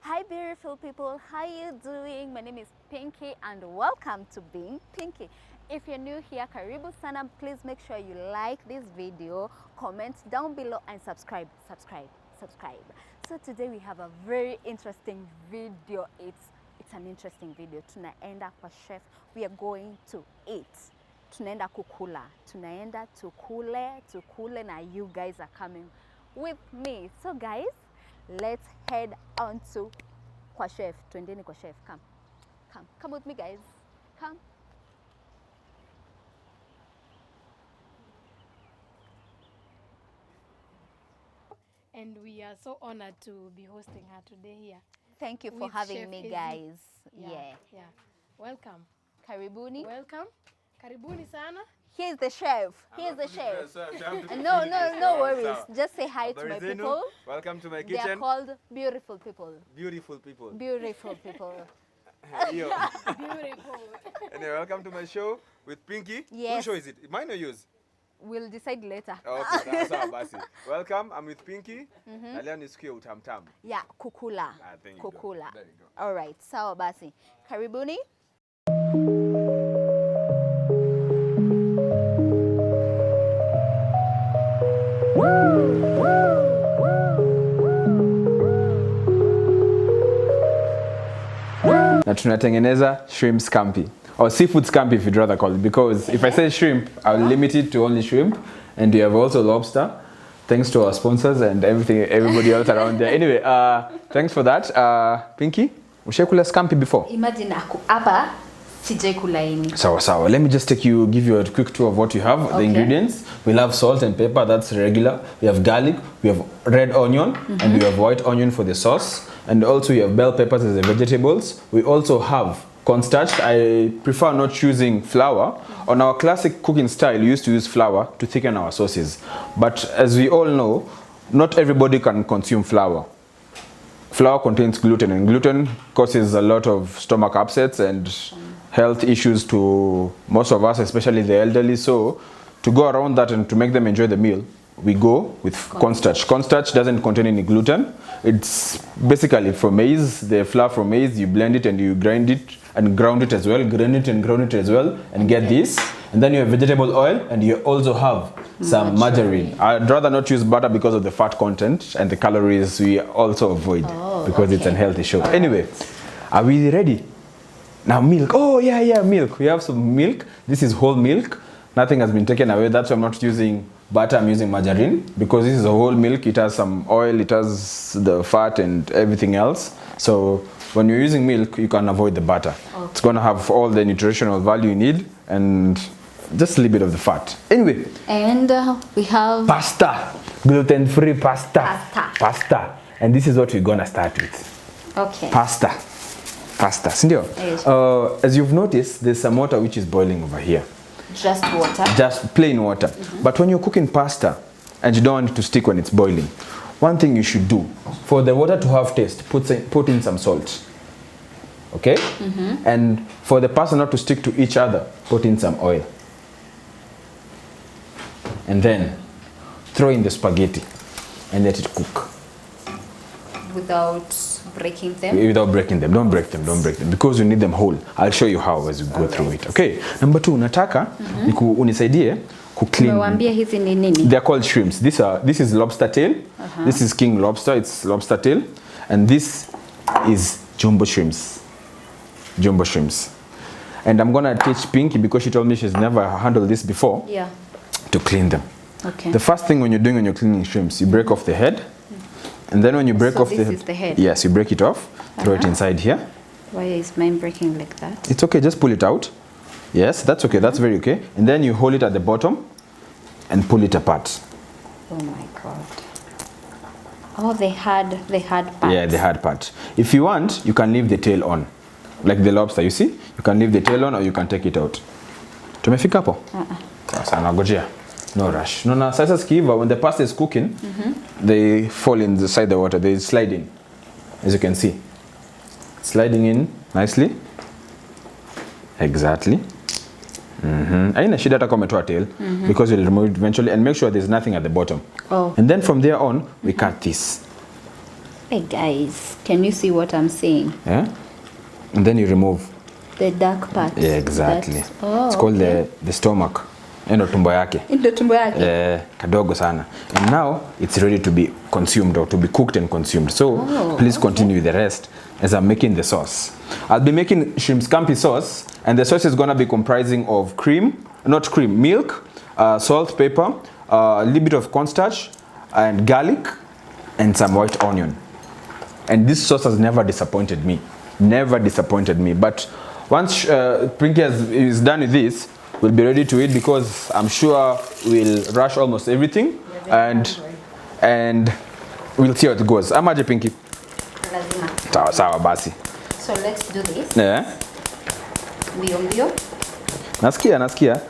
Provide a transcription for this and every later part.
Hi beautiful people, how you doing? My name is Pinky and welcome to Being Pinky. If you're new here, karibu sana. Please make sure you like this video, comment down below and subscribe. So today we have a very interesting video. It's an interesting video. Tunaenda kwa chef. We are going to eat. Tunaenda kukula. Tunaenda tukule na you guys are coming with me. So guys, let's head on to kwa chef. Twendeni kwa chef. Come with me guys. Come. And we are so honored to be hosting her today here. Thank you for having Chef me Hezy. guys. Yeah. Welcome. Karibuni. Welcome. Karibuni sana. Here's the chef. No worries. Just say hi to my people. Welcome to my They are kitchen. called beautiful people. Beautiful people. Beautiful people. Yo. Beautiful. Anyway, welcome to my show with Pinky. Yes. Whose show is it? Mine or yours? We'll decide later. Okay, that's how basi. Welcome, I'm with Pinky. Na leo nisikie utamtam. Yeah, kukula. There you go. Kukula. There you go. All right. Sawa basi. Karibuni. Na tunatengeneza shrimp scampi or seafood scampi if you'd rather call it, because if I say shrimp, I'll limit it to only shrimp, and we have also lobster, thanks to our sponsors and everybody else around there. Anyway, thanks for that. Pinky, ushakula scampi before? Imagine hapa sijai kula ini. Sawa. Let me just give you a quick tour of what you have. The ingredients. We'll have salt and pepper, that's regular. We have garlic, we have red onion, and we have white onion for the sauce. And also we have bell peppers as the vegetables. We also have cornstarch. I prefer not using flour. On our classic cooking style, we used to use flour to thicken our sauces. But as we all know, not everybody can consume flour. Flour contains gluten, and gluten causes a lot of stomach upsets and health issues to most of us, especially the elderly. So to go around that and to make them enjoy the meal, we go with cornstarch. Cornstarch doesn't contain any gluten. It's basically from maize, the flour from maize. You blend it and you grind it and ground it as well, grind it and ground it as well, and get this. And then you have vegetable oil, and you also have some margarine. I'd rather not use butter because of the fat content and the calories we also avoid because it's an healthy show. Anyway, are we ready? Now milk. Oh yeah, milk. We have some milk. This is whole milk. Nothing has been taken away. That's why I'm not using butter, I'm using margarine, because this is a whole milk. It has some oil, it has the fat and everything else. So when you're using milk, you can avoid the butter. It's gonna have all the nutritional value you need and just a little bit of the fat. Anyway. And we have pasta. Gluten-free pasta. Pasta. And this is what we're gonna start with. Okay. Pasta. Sindio? Yes. As you've noticed, there's some water which is boiling over here. Just water? Just plain water. But when you're cooking pasta and you don't want it to stick when it's boiling, one thing you should do, for the water to have taste, put in some salt. Okay? And for the pasta not to stick to each other, put in some oil. And then throw in the spaghetti and let it cook. Without breaking them? Without breaking them. Don't break them. Because you need them whole. I'll show you how as we go through it. Okay. Number 2, nataka unisaidie clean. Umewambia hizi ni nini? They're called shrimps. This is lobster tail. This is king lobster. It's lobster tail. And this is jumbo shrimps. And I'm gonna teach Pinky, because she told me she's never handled this before. Yeah. To clean them. Okay. The first thing when you're cleaning shrimps, you break off the head. And then when you break off this is the head? Yes, you break it off, throw it inside here. Why is mine breaking like that? It's okay, just pull it out. Yes, that's okay, that's very okay. And then you hold it at the bottom and pull it apart. Oh my God. Oh, the hard part. Yeah, the hard part. If you want, you can leave the tail on. Like the lobster, you see? You can leave the tail on or you can take it out. Tumefika hapo? Sasa nagojea. No rush. No, sasa skiva, when the pasta is cooking, they fall inside the water. They slide in, as you can see. Sliding in nicely. Exactly. Haina shida hata kama umetoa tail, because you'll remove it eventually, and make sure there's nothing at the bottom. And then from there on, we cut this. Hey guys, can you see what I'm saying? Yeah. And then you remove. The dark part. Yeah, exactly. It's called the stomach. Endo tumbo yake. Endo tumbo yake. Kadogo sana. And now it's ready to be consumed or to be cooked and consumed. So please continue with the rest as I'm making the sauce. I'll be making shrimp scampi sauce, and the sauce is gonna be comprising of milk, salt, pepper, a little bit of cornstarch, and garlic, and some white onion. And this sauce has never disappointed me. Never disappointed me. But once Pinky is done with this, we'll be ready to eat, because I'm sure we'll rush almost everything, and we'll see how it goes. Amaje Pinky? Lazima. Sawa basi. So let's do this. Yeah. Mbio. Nasikia.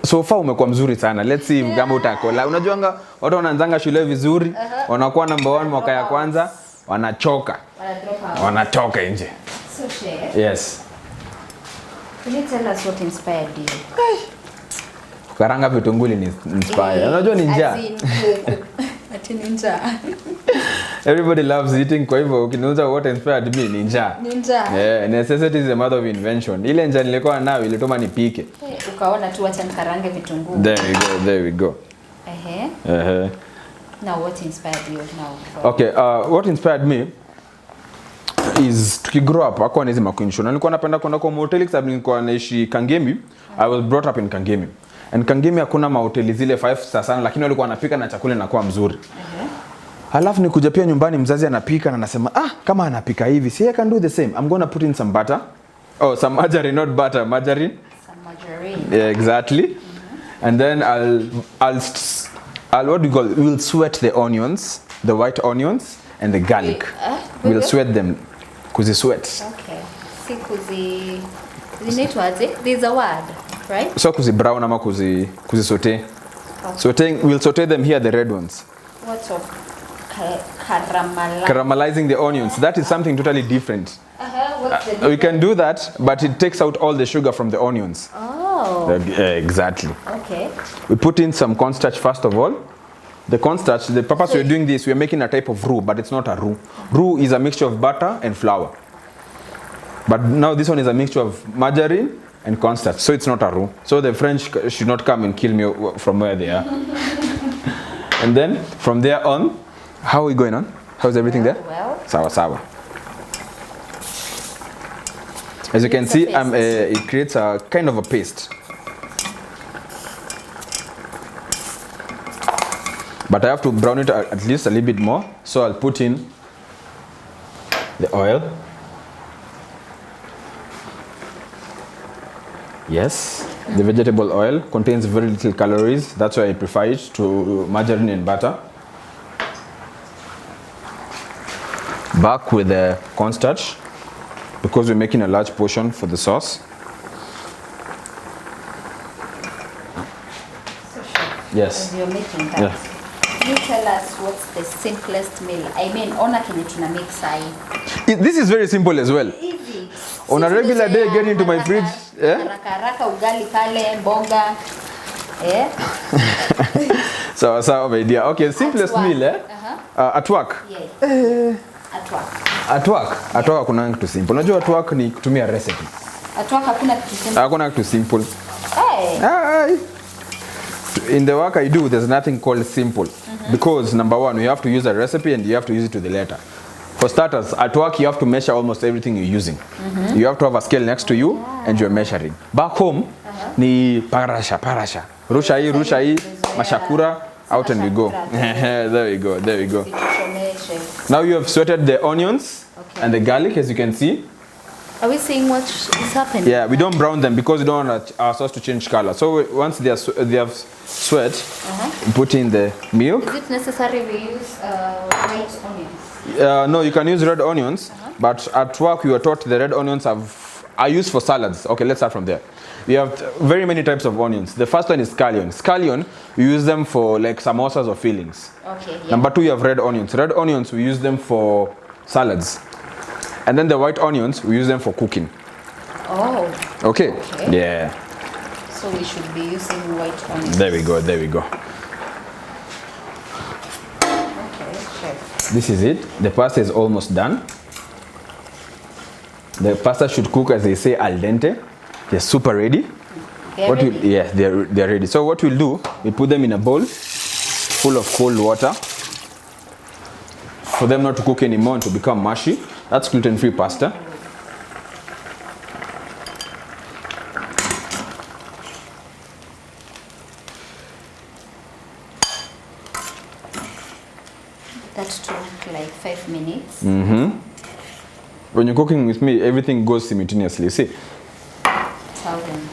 So far umekuwa mzuri sana. Let's see kama utakola. Unajuanga watu wanaanzanga shule vizuri, wanakuwa number 1 mwaka ya kwanza, wanachoka. Wanatoka nje. So chef. Yes. Can you tell us what inspired you? Karanga vitunguli ni inspired. Unajua ni njaa. Ati ni njaa. Everybody loves eating, kwa hivyo ukiniuliza what inspired me, ni njaa. Ni njaa. Yeah, necessity is the mother of invention. Ile njaa nilikuwa nayo ilitoma nipike. Ukaona tu acha nikarange vitunguu. There we go. Now what inspired you now? Okay, what inspired me is tukigrow up hakuwa nizi makuinsho. Nilikuwa napenda kwenda kwa mahoteli sababu nilikuwa naishi Kangemi. I was brought up in Kangemi. And Kangemi hakuna mahoteli zile 5 star sana, lakini walikuwa wanapika na chakula inakuwa mzuri. Halafu nikuja pia nyumbani, mzazi anapika na anasema kama anapika hivi, see I can do the same. I'm going to put in some butter. Oh, some margarine, not butter, margarine. Some margarine. Yeah, exactly. And then I'll what do you call it? We'll sweat the onions, the white onions and the garlic. We'll sweat them. Kuzisweat. Okay. Si zinaitwaje? There's a word, right? So brown ama kuzisaute. We'll saute them here, the red ones. What's of caramelizing? Caramelizing the onions. That is something totally different. What's the we can do that, but it takes out all the sugar from the onions. Oh. Exactly. Okay. We put in some cornstarch first of all. The cornstarch, the purpose we're doing this, we're making a type of roux, but it's not a roux. Roux is a mixture of butter and flour. But now this one is a mixture of margarine and cornstarch, so it's not a roux. So the French should not come and kill me from where they are. And then from there on, how are we going on? How's everything there? Well. Sawa. As you can see, it creates a kind of a paste. But I have to brown it at least a little bit more. So I'll put in the oil. Yes, the vegetable oil contains very little calories. That's why I prefer it to margarine and butter. Back with the cornstarch, because we're making a large portion for the sauce. So chef, Yes. as you're making that, Yeah. can you tell us what's the simplest meal? I mean, ona kenye tuna make sai. This is very simple as well. Easy. On a regular day, get into my fridge. Haraka ugali pale, mboga. So my dear. Okay, simplest meal at work. Yes. At work. At work kuna kitu simple. Unajua at work ni kutumia recipe. At work hakuna kitu simple. Hakuna kitu simple. Hey. In the work I do, there's nothing called simple. Because number one, you have to use a recipe and you have to use it to the letter. For starters, at work you have to measure almost everything you're using. You have to have a scale next to you and you're measuring. Back home, ni parasha. Rusha hii, mashakura, out and we go. There we go. Now you have sweated the onions and the garlic, as you can see. Are we seeing what is happening? Yeah, we don't brown them because we don't want our sauce to change color. So once they have sweat, we put in the milk. Is it necessary we use white onions? No, you can use red onions, but at work we were taught the red onions are used for salads. Okay, let's start from there. We have very many types of onions. The first one is scallion. Scallion, we use them for like samosas or fillings. Okay. Yeah. Number two, you have red onions. Red onions, we use them for salads. And then the white onions, we use them for cooking. Oh. Okay? Yeah. So we should be using white onions. There we go. Okay, chef. This is it. The pasta is almost done. The pasta should cook, as they say, al dente. They're super ready. They're They're ready. So what we'll do, we put them in a bowl full of cold water for them not to cook anymore and to become mushy. That's gluten-free pasta. That took like 5 minutes. When you're cooking with me, everything goes simultaneously. See? Tell them.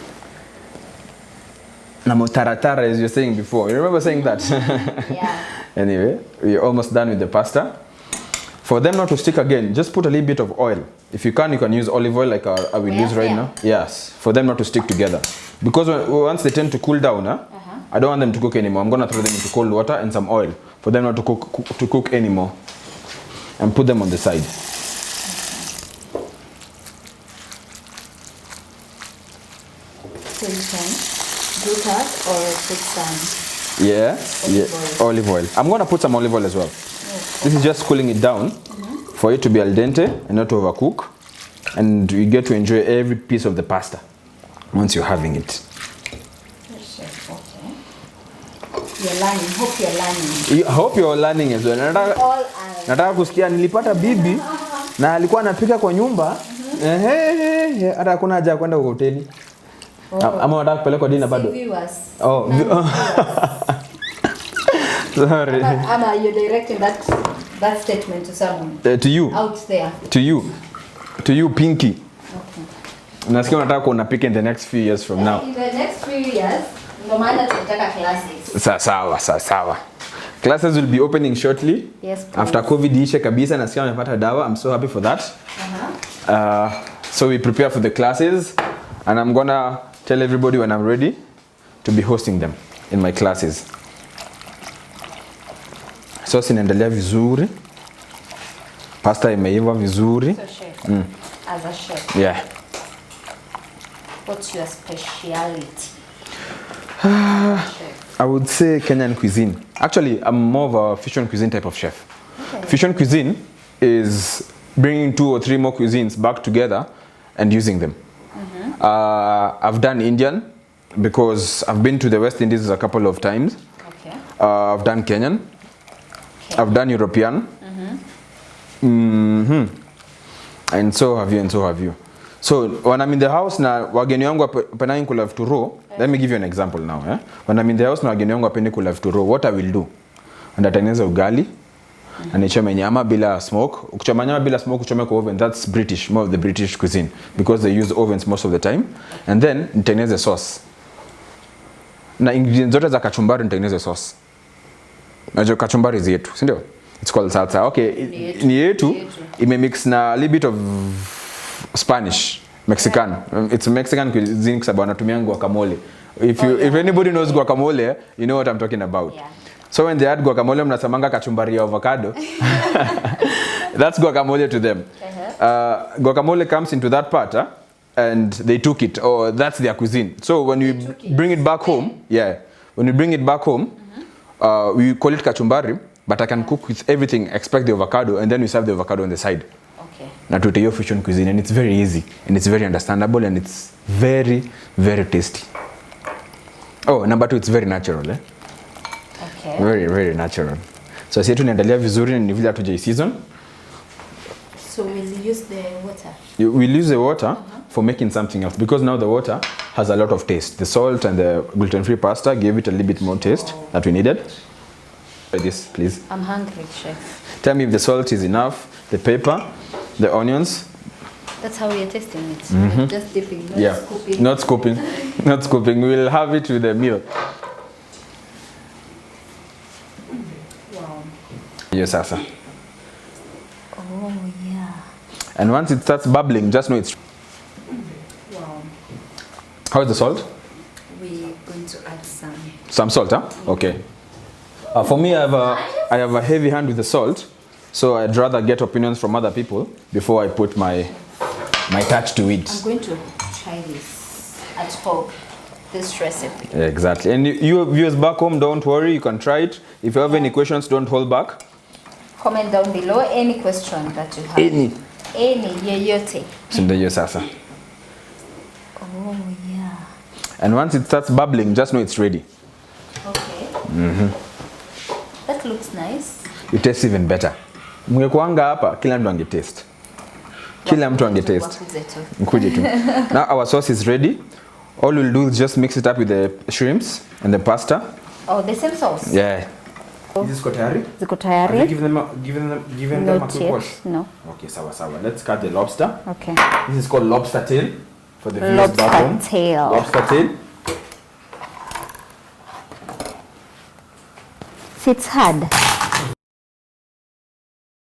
Namotaratara, as you're saying before. You remember saying that? Yeah. Anyway, we're almost done with the pasta. For them not to stick again, just put a little bit of oil. If you can use olive oil like I will use right now. Yes, for them not to stick together. Because once they tend to cool down, I don't want them to cook anymore. I'm going to throw them into cold water and some oil for them not to cook anymore. And put them on the side. So you can do that or put some olive oil. I'm going to put some olive oil as well. This is just cooling it down for it to be al dente and not to overcook. And you get to enjoy every piece of the pasta once you're having it. You're learning. Hope you're learning. I hope you're learning as well. Nataka kusikia nilipata bibi na alikuwa anapika kwa nyumba. Hata hakuna haja kwenda kwa hoteli. Ama unataka kupeleka dinner bado? Sorry. Ama you're directing that statement to someone. To you. Out there. To you, Pinky. Okay. Nasikia unataka unapika in the next few years from now. In the next few years, no maana tunataka classes. Sawa. Classes will be opening shortly. Yes, please. After COVID ishe kabisa, nasikia nimepata dawa. I'm so happy for that. So we prepare for the classes and I'm gonna tell everybody when I'm ready to be hosting them in my classes. Sauce inaendelea vizuri. Pasta imeiva vizuri. So chef, as a chef, Yeah. what's your speciality? I would say Kenyan cuisine. Actually, I'm more of a fusion cuisine type of chef. Okay. Fusion cuisine is bringing 2 or 3 more cuisines back together and using them. I've done Indian because I've been to the West Indies a couple of times. Okay. I've done Kenyan. I've done European. And so have you. So when I'm in the house na wageni wangu wapendangi kula vitu raw, let me give you an example now. When I'm in the house na wageni wangu wapendi kula vitu raw, what I will do? Ndatengeneza ugali, na nichome nyama bila smoke. Ukichoma nyama bila smoke, uchome kwa oven. That's British, more of the British cuisine because they use ovens most of the time. And then nitengeneze sauce. Na ingredients zote za kachumbari nitengeneze sauce. Najua kachumbari zi yetu, si ndio? It's called salsa. Okay, ni yetu. Imemix na a little bit of Spanish, Mexican. It's Mexican cuisine kwa sababu wanatumia guacamole. If anybody knows guacamole, you know what I'm talking about. Yeah. So when they add guacamole, mnasamanga kachumbari ya avocado. That's guacamole to them. Guacamole comes into that part, and they took it, or that's their cuisine. So when we bring it back home, we call it kachumbari, but I can cook with everything except the avocado, and then we serve the avocado on the side. Okay. Na tuteyo fusion cuisine, and it's very easy, and it's very understandable, and it's very, very tasty. Oh, number 2, it's very natural, Okay. Very, very natural. So sisi tunaendelea vizuri ni vile hatujai season. So we'll use the water. We'll use the water for making something else because now the water has a lot of taste. The salt and the gluten-free pasta gave it a little bit more taste that we needed. Try this, please. I'm hungry, chef. Tell me if the salt is enough, the pepper, the onions. That's how we are tasting it. Just dipping, not scooping. Not scooping. Not scooping. We'll have it with the meal. Wow. Yes, Asa. Oh, yeah. And once it starts bubbling, just know it's... Wow. How is the salt? We're going to add some. Some salt, huh? Okay. For me, I have a heavy hand with the salt, so I'd rather get opinions from other people before I put my touch to it. I'm going to try this at home, this recipe. Exactly. And you viewers back home, don't worry, you can try it. If you have any questions, don't hold back. Comment down below any question that you have. Any. Yeyote. So ndio hiyo sasa. Oh yeah. And once it starts bubbling, just know it's ready. Okay. That looks nice. It tastes even better. Mngekuanga hapa kila mtu angetaste. Kila mtu angetaste. Mkuje tu. Now our sauce is ready. All we'll do is just mix it up with the shrimps and the pasta. Oh, the same sauce? Yeah. Is this tayari? Ziko tayari? Have you given them a quick yet. wash? No. Okay, sawa. Let's cut the lobster. Okay. This is called lobster tail for the viewers back home. Lobster tail. Lobster tail. It's hard.